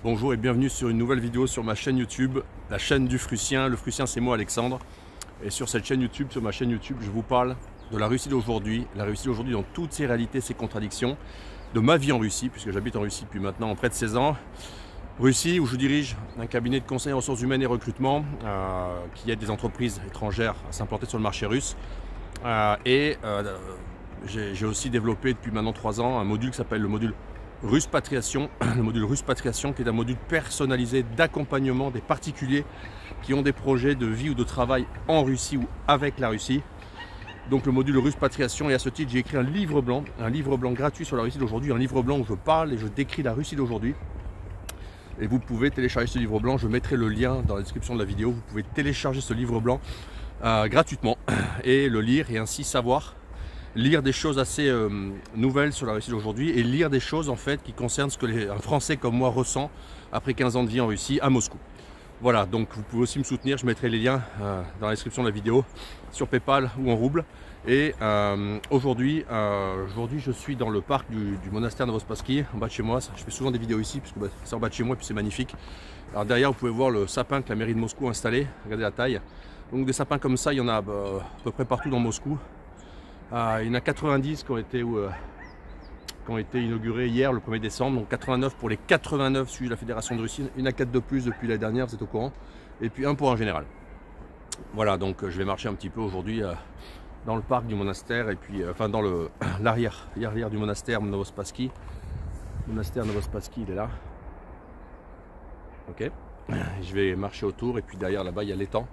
Bonjour et bienvenue sur une nouvelle vidéo sur ma chaîne YouTube, la chaîne du Frussien. Le Frussien, c'est moi, Alexandre. Et sur cette chaîne YouTube, sur ma chaîne YouTube, je vous parle de la Russie d'aujourd'hui. La Russie d'aujourd'hui dans toutes ses réalités, ses contradictions, de ma vie en Russie, puisque j'habite en Russie depuis maintenant près de 16 ans. Russie, où je dirige un cabinet de conseil en ressources humaines et recrutement qui aide des entreprises étrangères à s'implanter sur le marché russe. J'ai aussi développé depuis maintenant 3 ans un module qui s'appelle le module Ruspatriation, le module Ruspatriation qui est un module personnalisé d'accompagnement des particuliers qui ont des projets de vie ou de travail en Russie ou avec la Russie. Donc le module Ruspatriation, et à ce titre j'ai écrit un livre blanc gratuit sur la Russie d'aujourd'hui, un livre blanc où je parle et je décris la Russie d'aujourd'hui. Et vous pouvez télécharger ce livre blanc, je mettrai le lien dans la description de la vidéo. Vous pouvez télécharger ce livre blanc gratuitement et le lire et ainsi savoir lire des choses assez nouvelles sur la Russie d'aujourd'hui et lire des choses en fait qui concernent ce que un Français comme moi ressent après 15 ans de vie en Russie à Moscou. Voilà, donc vous pouvez aussi me soutenir, je mettrai les liens dans la description de la vidéo sur PayPal ou en rouble. Et aujourd'hui je suis dans le parc du monastère Novospassky, en bas de chez moi. Je fais souvent des vidéos ici puisque c'est en bas de chez moi et puis c'est magnifique. Alors derrière vous pouvez voir le sapin que la mairie de Moscou a installé, regardez la taille. Donc des sapins comme ça il y en a à peu près partout dans Moscou. Il y en a 90 qui ont été inaugurés hier le 1er décembre, donc 89 pour les 89 suivis de la Fédération de Russie, il y en a 4 de plus depuis l'année dernière, vous êtes au courant, et puis un pour un général. Voilà, donc je vais marcher un petit peu aujourd'hui dans le parc du monastère, et puis enfin dans l'arrière du monastère Novospassky. Le monastère Novospassky, il est là. Ok, je vais marcher autour, et puis derrière là-bas il y a l'étang.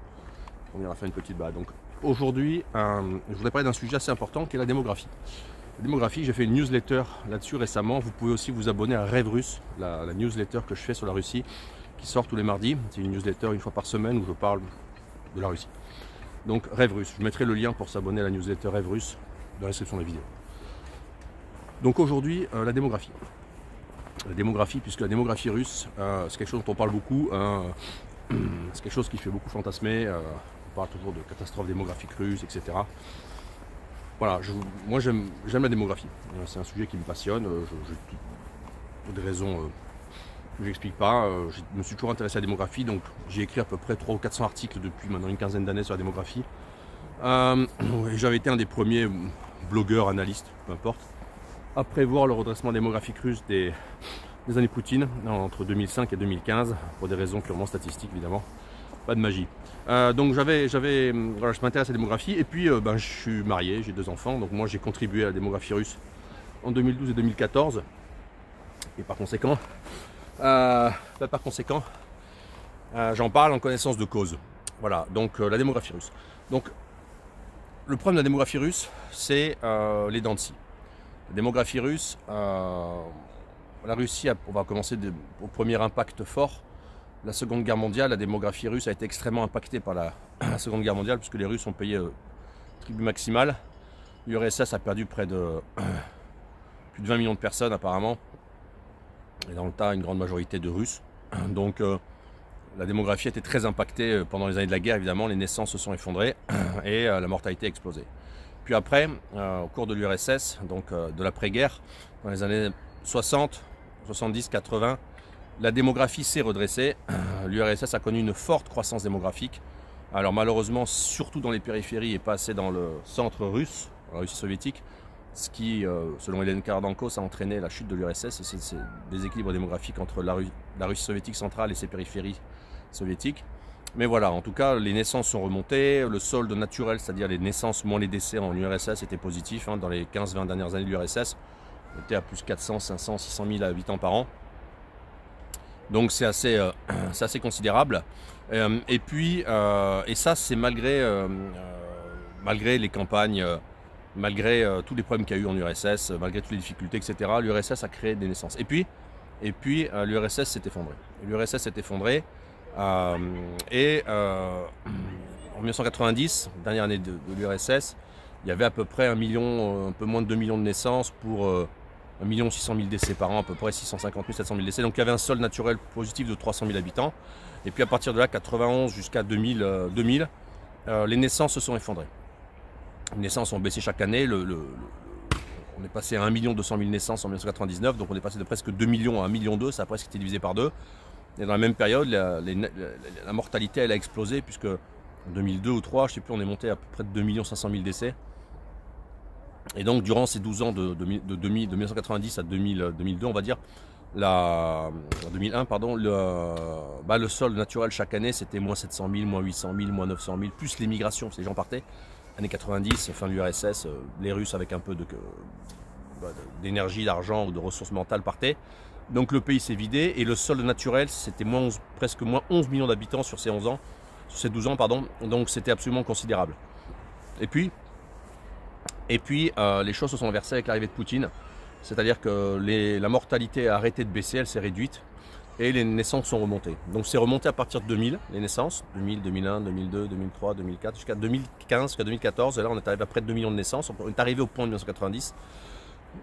On ira faire une petite balade. Donc aujourd'hui, je voudrais parler d'un sujet assez important qui est la démographie. La démographie, j'ai fait une newsletter là-dessus récemment. Vous pouvez aussi vous abonner à Rêve Russe, la newsletter que je fais sur la Russie, qui sort tous les mardis. C'est une newsletter une fois par semaine où je parle de la Russie. Donc Rêve Russe, je mettrai le lien pour s'abonner à la newsletter Rêve Russe dans la description de la vidéo. Donc aujourd'hui, la démographie. La démographie, puisque la démographie russe, c'est quelque chose dont on parle beaucoup. C'est quelque chose qui fait beaucoup fantasmer. On parle toujours de catastrophes démographiques russes, etc. Voilà, moi j'aime la démographie. C'est un sujet qui me passionne. Pour des raisons que je n'explique pas. Je me suis toujours intéressé à la démographie, donc j'ai écrit à peu près 300 ou 400 articles depuis maintenant une quinzaine d'années sur la démographie. J'avais été un des premiers blogueurs, analystes, peu importe, à prévoir le redressement démographique russe des années Poutine, entre 2005 et 2015, pour des raisons purement statistiques évidemment, pas de magie. Donc voilà, je m'intéresse à la démographie, et puis je suis marié, j'ai 2 enfants, donc moi j'ai contribué à la démographie russe en 2012 et 2014, et par conséquent, j'en parle en connaissance de cause. Voilà, donc la démographie russe. Donc le problème de la démographie russe, c'est les dents de scie. La démographie russe, la Russie, on va commencer au premier impact fort. La Seconde Guerre mondiale, la démographie russe a été extrêmement impactée par la Seconde Guerre mondiale, puisque les Russes ont payé tribut maximal. L'URSS a perdu plus de 20 millions de personnes apparemment, et dans le tas une grande majorité de Russes. Donc la démographie a été très impactée pendant les années de la guerre, évidemment, les naissances se sont effondrées et la mortalité a explosé. Puis après, au cours de l'URSS, donc de l'après-guerre, dans les années 60, 70, 80, la démographie s'est redressée. L'URSS a connu une forte croissance démographique. Alors malheureusement, surtout dans les périphéries et pas assez dans le centre russe, la Russie soviétique, ce qui, selon Hélène Kardanko, ça a entraîné la chute de l'URSS et ces déséquilibres démographiques entre la Russie soviétique centrale et ses périphéries soviétiques. Mais voilà, en tout cas, les naissances sont remontées, le solde naturel, c'est-à-dire les naissances moins les décès en URSS était positif. Dans les 15-20 dernières années de l'URSS, on était à plus 400, 500, 600 000 habitants par an. Donc c'est assez considérable. Et ça c'est malgré les campagnes, malgré tous les problèmes qu'il y a eu en URSS, malgré toutes les difficultés, etc. L'URSS a créé des naissances. Et puis l'URSS s'est effondrée. L'URSS s'est effondrée. En 1990, dernière année de l'URSS, il y avait à peu près un peu moins de 2 millions de naissances pour 1 600 000 décès par an, à peu près 650 000, 700 000 décès. Donc il y avait un solde naturel positif de 300 000 habitants. Et puis à partir de là, 91 jusqu'à 2000, les naissances se sont effondrées. Les naissances ont baissé chaque année. On est passé à 1 200 000 naissances en 1999, donc on est passé de presque 2 millions à 1,2 million, ça a presque été divisé par 2. Et dans la même période, la mortalité elle a explosé, puisque en 2002 ou 2003, je ne sais plus, on est monté à peu près de 2 500 000 décès. Et donc durant ces 12 ans de 1990 à 2002, on va dire, en 2001, pardon, le sol naturel chaque année c'était moins 700 000, moins 800 000, moins 900 000, plus l'émigration, ces gens partaient. Années 90, fin de l'URSS, les Russes avec un peu d'énergie, d'argent ou de ressources mentales partaient. Donc le pays s'est vidé et le sol naturel c'était presque moins 11 millions d'habitants sur ces 11 ans, sur ces 12 ans pardon, donc c'était absolument considérable. Et puis les choses se sont inversées avec l'arrivée de Poutine, c'est-à-dire que la mortalité a arrêté de baisser, elle s'est réduite et les naissances sont remontées. Donc c'est remonté à partir de 2000, les naissances, 2000, 2001, 2002, 2003, 2004, jusqu'à 2015, jusqu'à 2014, et là on est arrivé à près de 2 millions de naissances, on est arrivé au point de 1990.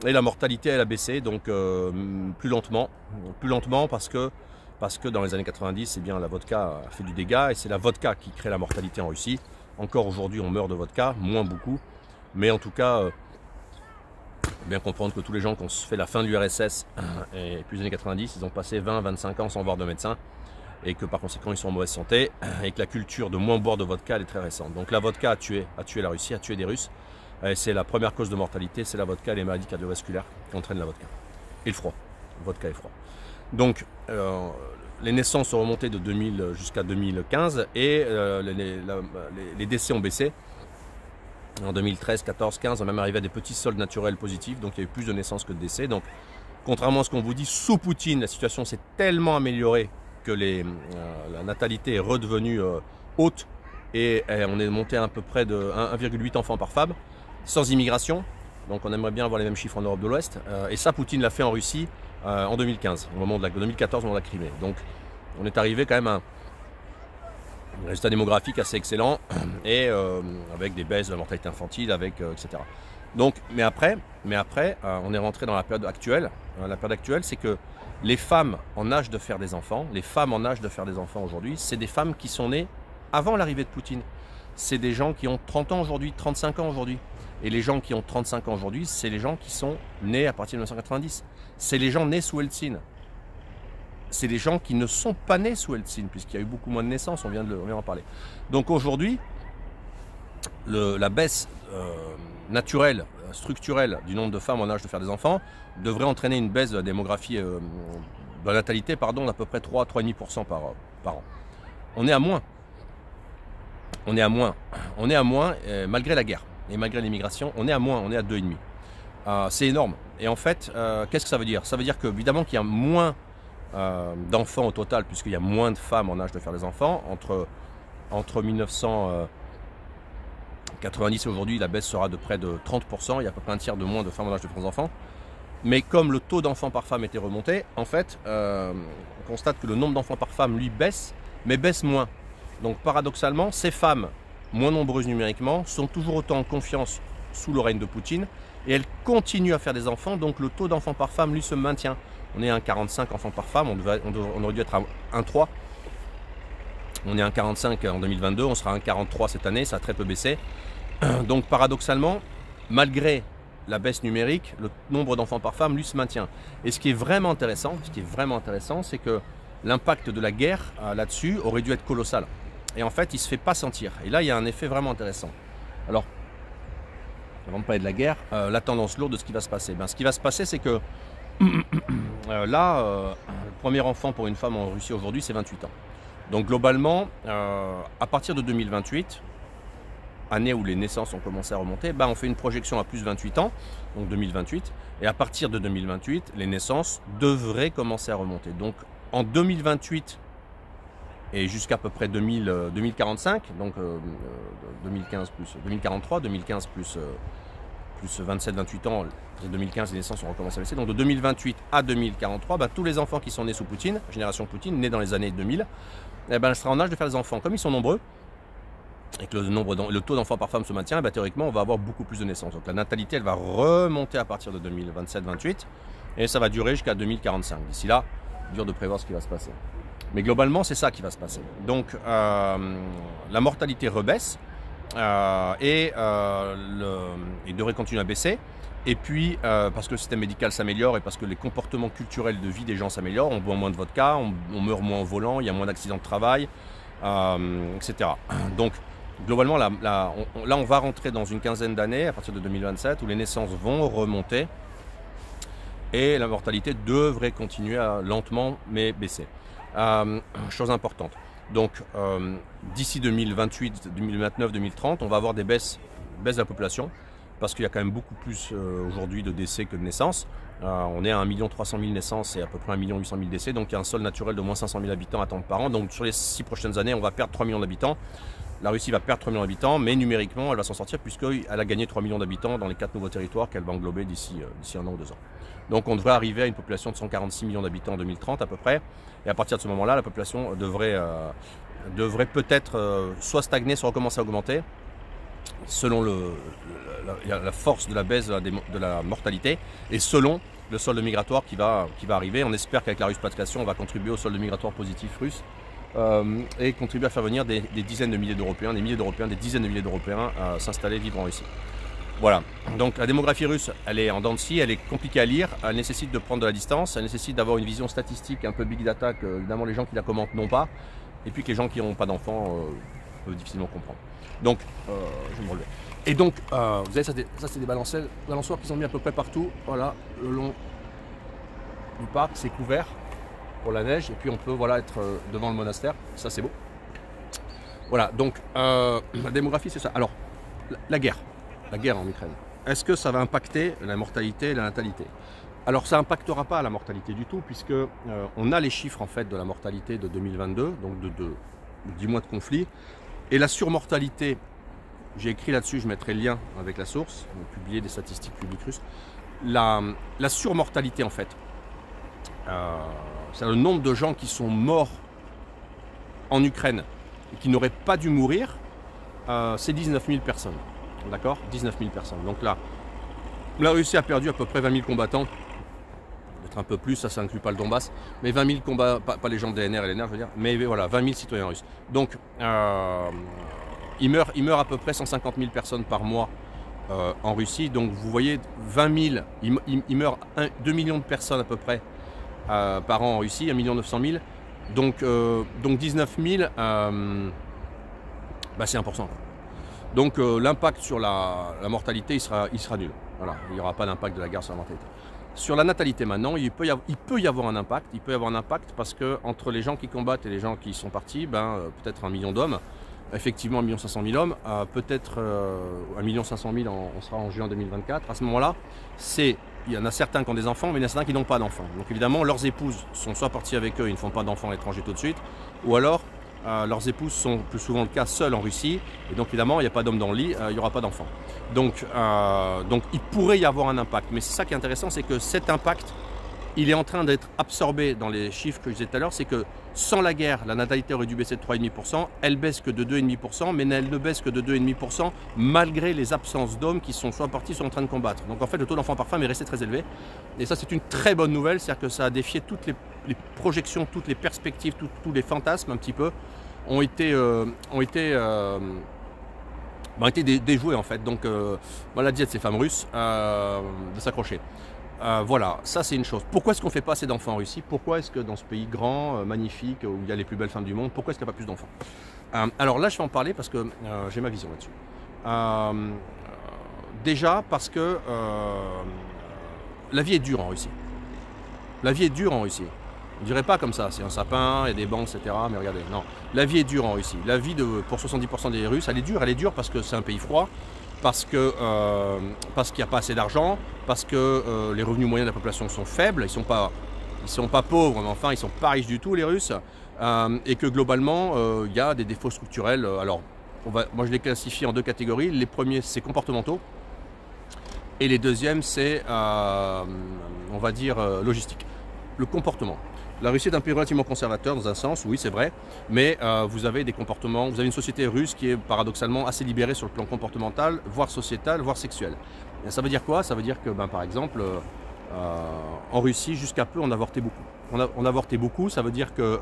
Et la mortalité elle a baissé, donc plus lentement parce que dans les années 90, c'est bien la vodka a fait du dégât et c'est la vodka qui crée la mortalité en Russie. Encore aujourd'hui on meurt de vodka, moins beaucoup, mais en tout cas, bien comprendre que tous les gens qui ont fait la fin de l'URSS et puis les années 90, ils ont passé 20-25 ans sans voir de médecin et que par conséquent ils sont en mauvaise santé et que la culture de moins boire de vodka elle est très récente. Donc la vodka a tué la Russie, a tué des Russes. C'est la première cause de mortalité, c'est la vodka et les maladies cardiovasculaires qui entraînent la vodka. Et le froid, vodka et froid. Donc les naissances sont remontées de 2000 jusqu'à 2015 et les décès ont baissé. En 2013, 14, 15, on est même arrivé à des petits soldes naturels positifs, donc il y a eu plus de naissances que de décès. Donc contrairement à ce qu'on vous dit, sous Poutine, la situation s'est tellement améliorée que la natalité est redevenue haute et on est monté à peu près de 1,8 enfants par femme, sans immigration. Donc on aimerait bien avoir les mêmes chiffres en Europe de l'Ouest. Et ça, Poutine l'a fait en Russie en 2015, au moment de 2014, au moment de la Crimée. Donc on est arrivé quand même à un résultat démographique assez excellent et avec des baisses de la mortalité infantile, etc. Donc, mais après, on est rentré dans la période actuelle. La période actuelle, c'est que les femmes en âge de faire des enfants, aujourd'hui, c'est des femmes qui sont nées avant l'arrivée de Poutine. C'est des gens qui ont 30 ans aujourd'hui, 35 ans aujourd'hui. Et les gens qui ont 35 ans aujourd'hui, c'est les gens qui sont nés à partir de 1990. C'est les gens nés sous Eltsine. C'est des gens qui ne sont pas nés sous Eltsine, puisqu'il y a eu beaucoup moins de naissances, on vient en parler. Donc aujourd'hui, la baisse naturelle, structurelle du nombre de femmes en âge de faire des enfants devrait entraîner une baisse de la démographie, de la natalité, pardon, d'à peu près 3-3,5% par an. On est à moins. Malgré la guerre et malgré l'immigration, on est à moins, on est à 2,5. C'est énorme. Et en fait, qu'est-ce que ça veut dire? Ça veut dire que, évidemment qu'il y a moins d'enfants au total, puisqu'il y a moins de femmes en âge de faire des enfants. Entre 1990 et aujourd'hui, la baisse sera de près de 30%. Il y a à peu près un tiers de moins de femmes en âge de faire des enfants. Mais comme le taux d'enfants par femme était remonté, en fait, on constate que le nombre d'enfants par femme, lui, baisse, mais baisse moins. Donc paradoxalement, ces femmes, moins nombreuses numériquement, sont toujours autant en confiance sous le règne de Poutine et elles continuent à faire des enfants, donc le taux d'enfants par femme, lui, se maintient. On est à 1,45 enfants par femme, on aurait dû être à 1,3. On est à 1,45 en 2022, on sera à 1,43 cette année, ça a très peu baissé. Donc paradoxalement, malgré la baisse numérique, le nombre d'enfants par femme, lui, se maintient. Et ce qui est vraiment intéressant, c'est que l'impact de la guerre là-dessus aurait dû être colossal. Et en fait, il ne se fait pas sentir. Et là, il y a un effet vraiment intéressant. Alors, avant de parler de la guerre, la tendance lourde de ce qui va se passer. Ce qui va se passer, c'est que le premier enfant pour une femme en Russie aujourd'hui, c'est 28 ans. Donc globalement, à partir de 2028, année où les naissances ont commencé à remonter, on fait une projection à plus 28 ans, donc 2028. Et à partir de 2028, les naissances devraient commencer à remonter. Donc en 2028 et jusqu'à peu près 2045, donc 2015 plus 2043, 2015 plus 27-28 ans, et 2015 les naissances ont recommencé à baisser. Donc de 2028 à 2043, tous les enfants qui sont nés sous Poutine, génération Poutine, nés dans les années 2000, sera en âge de faire des enfants. Comme ils sont nombreux et que le taux d'enfants par femme se maintient, théoriquement on va avoir beaucoup plus de naissances. Donc la natalité elle va remonter à partir de 2027-28 et ça va durer jusqu'à 2045. D'ici là, dur de prévoir ce qui va se passer. Mais globalement c'est ça qui va se passer. Donc la mortalité rebaisse et devrait continuer à baisser. Et puis, parce que le système médical s'améliore et parce que les comportements culturels de vie des gens s'améliorent, on boit moins de vodka, on meurt moins au volant, il y a moins d'accidents de travail, etc. Donc, globalement, là, on va rentrer dans une quinzaine d'années, à partir de 2027, où les naissances vont remonter et la mortalité devrait continuer à lentement, mais baisser. Chose importante. Donc, d'ici 2028, 2029, 2030, on va avoir des baisses de la population, parce qu'il y a quand même beaucoup plus aujourd'hui de décès que de naissances. On est à 1 300 000 naissances et à peu près 1 800 000 décès, donc il y a un sol naturel de moins 500 000 habitants à attendre par an. Donc sur les 6 prochaines années, on va perdre 3 millions d'habitants. La Russie va perdre 3 millions d'habitants, mais numériquement, elle va s'en sortir puisqu'elle a gagné 3 millions d'habitants dans les 4 nouveaux territoires qu'elle va englober d'ici 1 an ou 2 ans. Donc on devrait arriver à une population de 146 millions d'habitants en 2030 à peu près. Et à partir de ce moment-là, la population devrait peut-être soit stagner, soit recommencer à augmenter, selon la force de la baisse de la mortalité et selon le solde migratoire qui va arriver. On espère qu'avec la Ruspatriation, on va contribuer au solde migratoire positif russe et contribuer à faire venir des dizaines de milliers d'Européens, des milliers d'Européens, des dizaines de milliers d'Européens à s'installer, vivre en Russie. Voilà, donc la démographie russe, elle est en dents de scie, elle est compliquée à lire, elle nécessite de prendre de la distance, elle nécessite d'avoir une vision statistique un peu big data que évidemment les gens qui la commentent n'ont pas, et puis que les gens qui n'ont pas d'enfants peuvent difficilement comprendre. Donc, je vais me relever. Et donc, vous savez, ça c'est des balançoires qui sont mis à peu près partout, voilà, le long du parc, c'est couvert pour la neige, et puis on peut voilà, être devant le monastère, ça c'est beau. Voilà, donc la démographie c'est ça. Alors, la guerre en Ukraine, est-ce que ça va impacter la mortalité et la natalité? Alors ça n'impactera pas la mortalité du tout, puisque on a les chiffres en fait de la mortalité de 2022, donc de 10 mois de conflit, et la surmortalité, j'ai écrit là-dessus, je mettrai le lien avec la source, on a publié des statistiques publiques russes, la surmortalité en fait, c'est le nombre de gens qui sont morts en Ukraine et qui n'auraient pas dû mourir, c'est 19 000 personnes. D'accord, 19 000 personnes. Donc là, la Russie a perdu à peu près 20 000 combattants. Peut-être un peu plus, ça n'inclut pas le Donbass. Mais 20 000 combats, pas les gens de DNR et LNR, je veux dire. Mais voilà, 20 000 citoyens russes. Donc, il meurt à peu près 150 000 personnes par mois en Russie. Donc vous voyez, 20 000, il meurt 2 millions de personnes à peu près par an en Russie, 1 900 000. Donc 19 000, c'est important. Donc l'impact sur la mortalité, il sera nul. Voilà, il n'y aura pas d'impact de la guerre sur la mortalité. Sur la natalité maintenant, il peut y avoir un impact. Il peut y avoir un impact parce que entre les gens qui combattent et les gens qui sont partis, peut-être 1 million d'hommes, effectivement 1 500 000 hommes, peut-être 1 500 000 on sera en juin 2024. À ce moment-là, il y en a certains qui ont des enfants, mais il y en a certains qui n'ont pas d'enfants. Donc évidemment, leurs épouses sont soit parties avec eux, ils ne font pas d'enfants à l'étranger tout de suite, ou alors leurs épouses sont plus souvent le cas seules en Russie, et donc évidemment il n'y a pas d'homme dans le lit, il n'y aura pas d'enfants. Donc il pourrait y avoir un impact, mais c'est ça qui est intéressant, c'est que cet impact, il est en train d'être absorbé dans les chiffres que je disais tout à l'heure, c'est que sans la guerre, la natalité aurait dû baisser de 3,5%, elle baisse que de 2,5%, mais elle ne baisse que de 2,5% malgré les absences d'hommes qui sont soit partis, soit en train de combattre. Donc en fait le taux d'enfants par femme est resté très élevé, et ça c'est une très bonne nouvelle, c'est-à-dire que ça a défié toutes les projections, toutes les perspectives, tous les fantasmes un petit peu, ont été déjoués en fait. Donc la diète ces femmes russes de s'accrocher. Voilà, ça c'est une chose. Pourquoi est-ce qu'on ne fait pas assez d'enfants en Russie? Pourquoi est-ce que dans ce pays grand, magnifique, où il y a les plus belles femmes du monde, pourquoi est-ce qu'il n'y a pas plus d'enfants? Alors là je vais en parler parce que j'ai ma vision là-dessus. Déjà parce que la vie est dure en Russie. La vie est dure en Russie. On ne dirait pas comme ça, c'est un sapin, il y a des banques, etc. Mais regardez, non. La vie est dure en Russie. La vie pour 70% des Russes, elle est dure parce que c'est un pays froid, parce qu'il n'y a pas assez d'argent, parce que les revenus moyens de la population sont faibles, ils sont pas pauvres, mais enfin ils sont pas riches du tout les Russes, et que globalement il y a des défauts structurels. Alors moi je les classifie en 2 catégories. Les premiers c'est comportementaux, et les deuxièmes c'est on va dire logistique. Le comportement. La Russie est un pays relativement conservateur dans un sens, oui c'est vrai, mais vous avez des comportements, vous avez une société russe qui est paradoxalement assez libérée sur le plan comportemental, voire sociétal, voire sexuel. Et ça veut dire quoi? Ça veut dire que par exemple, en Russie, jusqu'à peu, on avortait beaucoup. On avortait beaucoup, ça veut dire que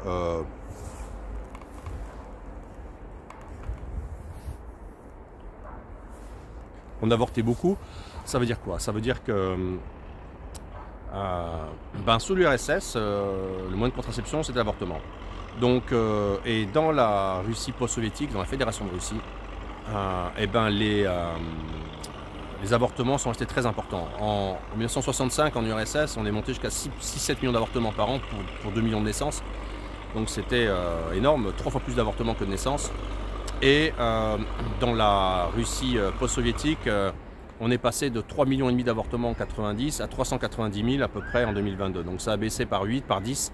on avortait beaucoup. Ça veut dire quoi? Ça veut dire que sous l'URSS, le moyen de contraception, c'était l'avortement. Donc, et dans la Russie post-soviétique, dans la Fédération de Russie, les avortements sont restés très importants. En 1965, en URSS, on est monté jusqu'à 6-7 millions d'avortements par an pour 2 millions de naissances. Donc c'était énorme, 3 fois plus d'avortements que de naissances. Et dans la Russie post-soviétique, on est passé de 3,5 millions d'avortements en 90 à 390 000 à peu près en 2022. Donc ça a baissé par 8, par 10.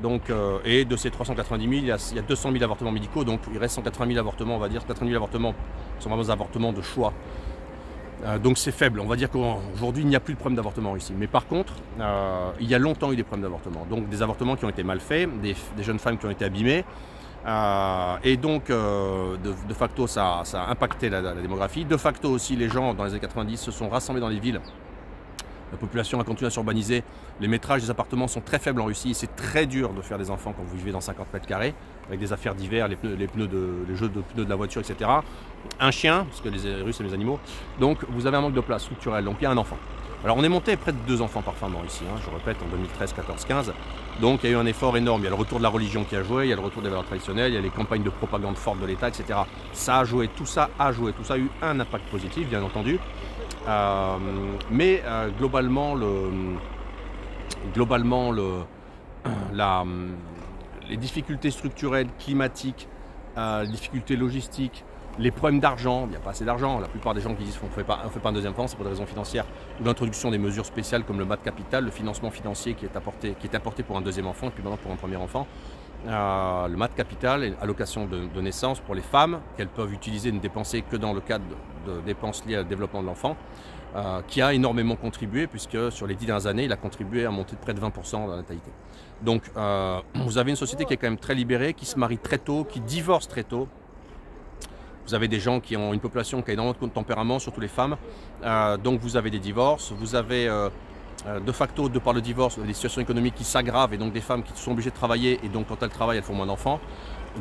Donc, et de ces 390 000, il y a 200 000 avortements médicaux, donc il reste 180 000 avortements, on va dire 80 000 avortements sont vraiment des avortements de choix. Donc c'est faible, on va dire qu'aujourd'hui il n'y a plus de problème d'avortement en Russie. Mais par contre, il y a longtemps eu des problèmes d'avortement. Donc des avortements qui ont été mal faits, des jeunes femmes qui ont été abîmées. Et donc de facto ça a impacté la démographie. De facto aussi les gens dans les années 90 se sont rassemblés dans les villes. La population a continué à s'urbaniser. Les métrages des appartements sont très faibles en Russie. C'est très dur de faire des enfants quand vous vivez dans 50 mètres carrés, avec des affaires d'hiver, les jeux de pneus de la voiture, etc. Un chien, parce que les Russes aiment les animaux. Donc vous avez un manque de place structurelle. Donc il y a un enfant. Alors on est monté à près de 2 enfants par femme en Russie, je répète, en 2013, 14, 15. Donc il y a eu un effort énorme. Il y a le retour de la religion qui a joué, il y a le retour des valeurs traditionnelles, il y a les campagnes de propagande fortes de l'État, etc. Ça a joué, tout ça a joué, tout ça a eu un impact positif, bien entendu. Mais globalement, les difficultés structurelles, climatiques, les difficultés logistiques, les problèmes d'argent, il n'y a pas assez d'argent. La plupart des gens qui disent qu'on ne fait pas un deuxième enfant, c'est pour des raisons financières, ou l'introduction des mesures spéciales comme le mat capital, le financement financier qui est apporté pour un deuxième enfant et puis maintenant pour un premier enfant. Le mat capital, allocation de naissance pour les femmes qu'elles peuvent utiliser, ne dépenser que dans le cadre de dépenses liées au développement de l'enfant, qui a énormément contribué puisque sur les 10 dernières années, il a contribué à monter de près de 20% de la natalité. Donc vous avez une société qui est quand même très libérée, qui se marie très tôt, qui divorce très tôt. Vous avez des gens qui ont une population qui a énormément de tempérament, surtout les femmes. Donc vous avez des divorces, vous avez de facto, de par le divorce, des situations économiques qui s'aggravent et donc des femmes qui sont obligées de travailler et donc quand elles travaillent, elles font moins d'enfants.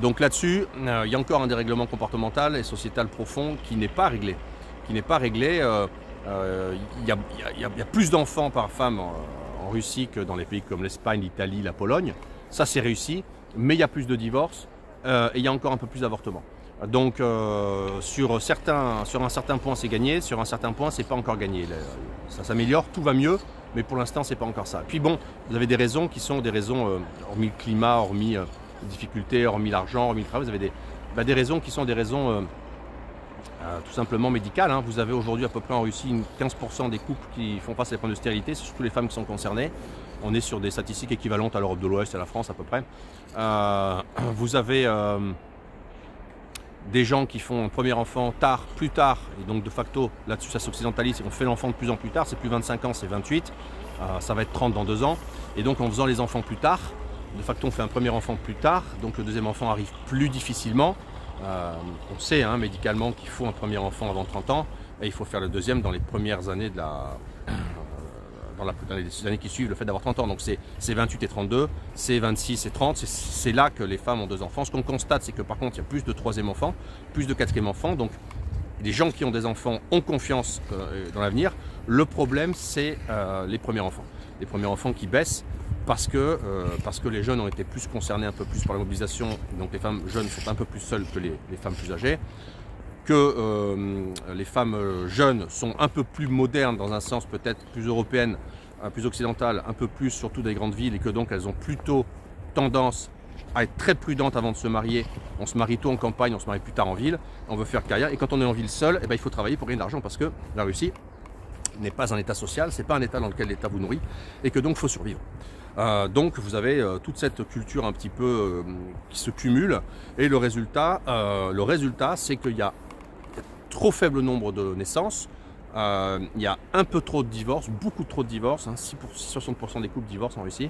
Donc là-dessus, il y a encore un dérèglement comportemental et sociétal profond qui n'est pas réglé. Il y a plus d'enfants par femme en Russie que dans les pays comme l'Espagne, l'Italie, la Pologne. Ça c'est réussi, mais il y a plus de divorces et il y a encore un peu plus d'avortements. Donc sur un certain point c'est gagné, sur un certain point c'est pas encore gagné. Ça s'améliore, tout va mieux, mais pour l'instant c'est pas encore ça. Puis bon, vous avez des raisons qui sont des raisons, hormis le climat, hormis les difficultés, hormis l'argent, hormis le travail, vous avez des raisons qui sont des raisons tout simplement médicales. Vous avez aujourd'hui à peu près en Russie 15% des couples qui font face à des problèmes de stérilité, c'est surtout les femmes qui sont concernées. On est sur des statistiques équivalentes à l'Europe de l'Ouest et à la France à peu près. Vous avez des gens qui font un premier enfant plus tard, et donc de facto, là-dessus ça s'occidentalise, on fait l'enfant de plus en plus tard, c'est plus 25 ans, c'est 28, ça va être 30 dans 2 ans, et donc en faisant les enfants plus tard, de facto on fait un premier enfant plus tard, donc le deuxième enfant arrive plus difficilement. On sait médicalement qu'il faut un premier enfant avant 30 ans, et il faut faire le deuxième dans les premières années dans les années qui suivent le fait d'avoir 30 ans. Donc c'est 28 et 32, c'est 26 et 30, c'est là que les femmes ont 2 enfants. Ce qu'on constate, c'est que par contre, il y a plus de 3e enfant, plus de 4e enfant. Donc les gens qui ont des enfants ont confiance dans l'avenir. Le problème, c'est les premiers enfants. Les premiers enfants qui baissent parce que les jeunes ont été plus concernés un peu plus par la mobilisation. Donc les femmes jeunes sont un peu plus seules que les femmes plus âgées. Que les femmes jeunes sont un peu plus modernes dans un sens peut-être plus européenne, plus occidentale, un peu plus surtout des grandes villes et que donc elles ont plutôt tendance à être très prudentes avant de se marier. On se marie tôt en campagne, on se marie plus tard en ville, on veut faire carrière et quand on est en ville seul, il faut travailler pour gagner de l'argent parce que la Russie n'est pas un état social, c'est pas un état dans lequel l'État vous nourrit et que donc il faut survivre. Donc vous avez toute cette culture un petit peu qui se cumule et le résultat c'est qu'il y a trop faible nombre de naissances, il y a un peu trop de divorces, beaucoup trop de divorces, 60% des couples divorcent en Russie.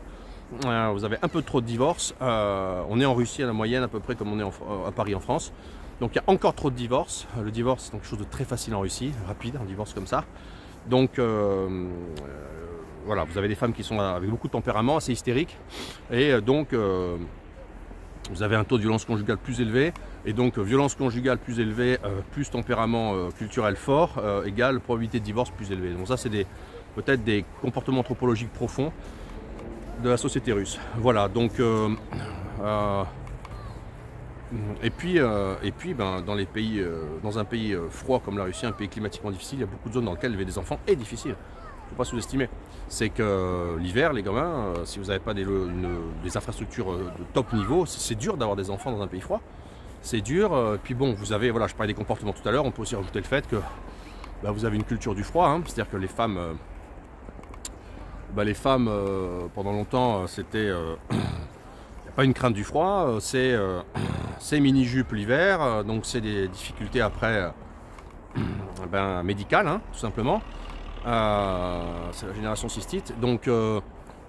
Vous avez un peu trop de divorces, on est en Russie à la moyenne à peu près comme on est à Paris en France. Donc il y a encore trop de divorces, le divorce c'est quelque chose de très facile en Russie, rapide, un divorce comme ça. Donc voilà, vous avez des femmes qui sont avec beaucoup de tempérament, assez hystériques, et donc vous avez un taux de violence conjugale plus élevé, et donc violence conjugale plus élevée, plus tempérament culturel fort, égale probabilité de divorce plus élevée. Donc ça, c'est peut-être des comportements anthropologiques profonds de la société russe. Voilà, donc et puis dans les pays, dans un pays froid comme la Russie, un pays climatiquement difficile, il y a beaucoup de zones dans lesquelles élever des enfants est difficile. Il ne faut pas sous-estimer. C'est que l'hiver, les gamins, si vous n'avez pas des infrastructures de top niveau, c'est dur d'avoir des enfants dans un pays froid. C'est dur. Puis bon, vous avez, voilà, je parlais des comportements tout à l'heure, on peut aussi rajouter le fait que vous avez une culture du froid, hein, c'est-à-dire que les femmes, pendant longtemps, c'était pas une crainte du froid, c'est mini-jupe l'hiver, donc c'est des difficultés après médicales, hein, tout simplement. C'est la génération cystite, donc il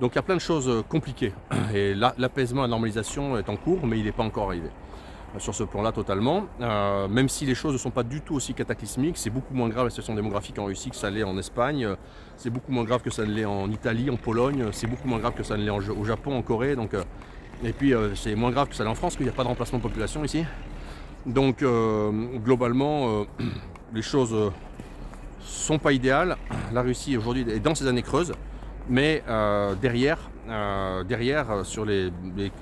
y a plein de choses compliquées. Et l'apaisement, la normalisation est en cours, mais il n'est pas encore arrivé. Sur ce plan-là totalement, même si les choses ne sont pas du tout aussi cataclysmiques, c'est beaucoup moins grave la situation démographique en Russie que ça l'est en Espagne, c'est beaucoup moins grave que ça ne l'est en Italie, en Pologne, c'est beaucoup moins grave que ça ne l'est au Japon, en Corée, donc, et puis c'est moins grave que ça l'est en France, qu'il n'y a pas de remplacement de population ici. Donc globalement, les choses sont pas idéales. La Russie aujourd'hui est dans ses années creuses, mais derrière, sur les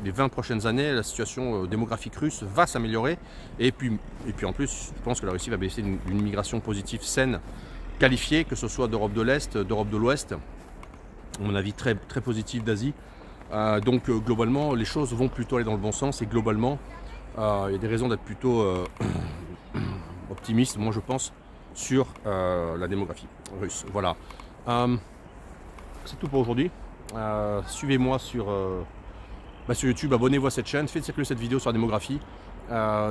20 prochaines années, la situation démographique russe va s'améliorer. Et puis en plus, je pense que la Russie va baisser d'une migration positive saine, qualifiée, que ce soit d'Europe de l'Est, d'Europe de l'Ouest, à mon avis très, très positive d'Asie. Donc globalement, les choses vont plutôt aller dans le bon sens et globalement, il y a des raisons d'être plutôt optimiste, moi je pense, sur la démographie russe. Voilà. C'est tout pour aujourd'hui. Suivez-moi sur YouTube, abonnez-vous à cette chaîne, faites circuler cette vidéo sur la démographie.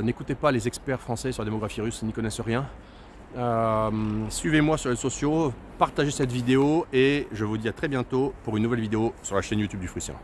N'écoutez pas les experts français sur la démographie russe, ils n'y connaissent rien. Suivez-moi sur les réseaux sociaux, partagez cette vidéo et je vous dis à très bientôt pour une nouvelle vidéo sur la chaîne YouTube du Fruitien.